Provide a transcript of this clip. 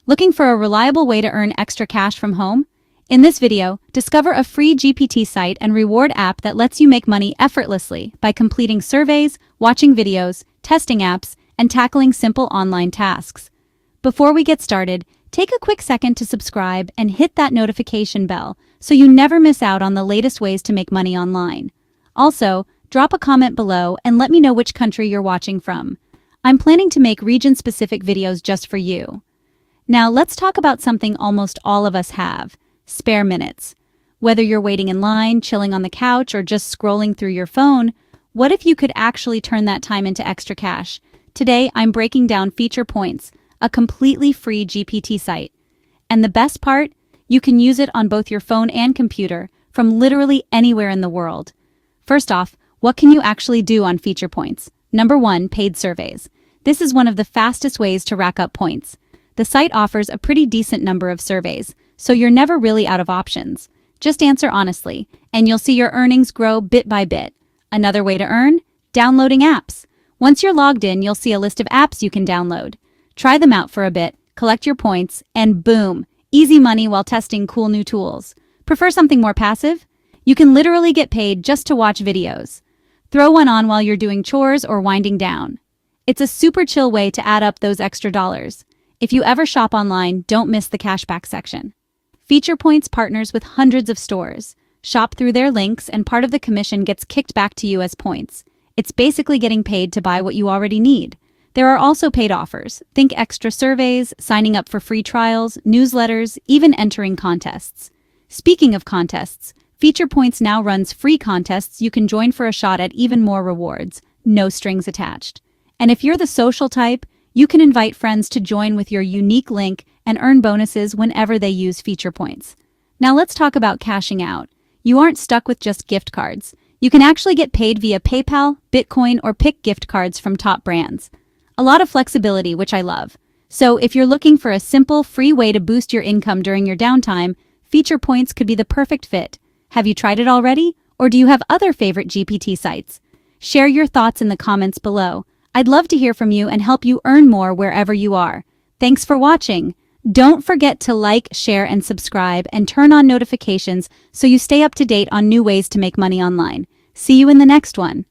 Looking for a reliable way to earn extra cash from home? In this video, discover a free GPT site and reward app that lets you make money effortlessly by completing surveys, watching videos, testing apps, and tackling simple online tasks. Before we get started, take a quick second to subscribe and hit that notification bell so you never miss out on the latest ways to make money online. Also, drop a comment below and let me know which country you're watching from. I'm planning to make region-specific videos just for you. Now let's talk about something almost all of us have: spare minutes. Whether you're waiting in line, chilling on the couch, or just scrolling through your phone, what if you could actually turn that time into extra cash? Today, I'm breaking down FeaturePoints, a completely free GPT site. And the best part? You can use it on both your phone and computer, from literally anywhere in the world. First off, what can you actually do on FeaturePoints? Number 1, paid surveys. This is one of the fastest ways to rack up points. The site offers a pretty decent number of surveys, so you're never really out of options. Just answer honestly, and you'll see your earnings grow bit by bit. Another way to earn? Downloading apps. Once you're logged in, you'll see a list of apps you can download. Try them out for a bit, collect your points, and boom, easy money while testing cool new tools. Prefer something more passive? You can literally get paid just to watch videos. Throw one on while you're doing chores or winding down. It's a super chill way to add up those extra dollars. If you ever shop online, don't miss the cashback section. FeaturePoints partners with hundreds of stores. Shop through their links and part of the commission gets kicked back to you as points. It's basically getting paid to buy what you already need. There are also paid offers. Think extra surveys, signing up for free trials, newsletters, even entering contests. Speaking of contests, FeaturePoints now runs free contests you can join for a shot at even more rewards, no strings attached. And if you're the social type, you can invite friends to join with your unique link and earn bonuses whenever they use FeaturePoints. Now let's talk about cashing out. You aren't stuck with just gift cards. You can actually get paid via PayPal, Bitcoin, or pick gift cards from top brands. A lot of flexibility, which I love. So if you're looking for a simple, free way to boost your income during your downtime, FeaturePoints could be the perfect fit. Have you tried it already? Or do you have other favorite GPT sites? Share your thoughts in the comments below. I'd love to hear from you and help you earn more wherever you are. Thanks for watching. Don't forget to like, share, and subscribe, and turn on notifications so you stay up to date on new ways to make money online. See you in the next one.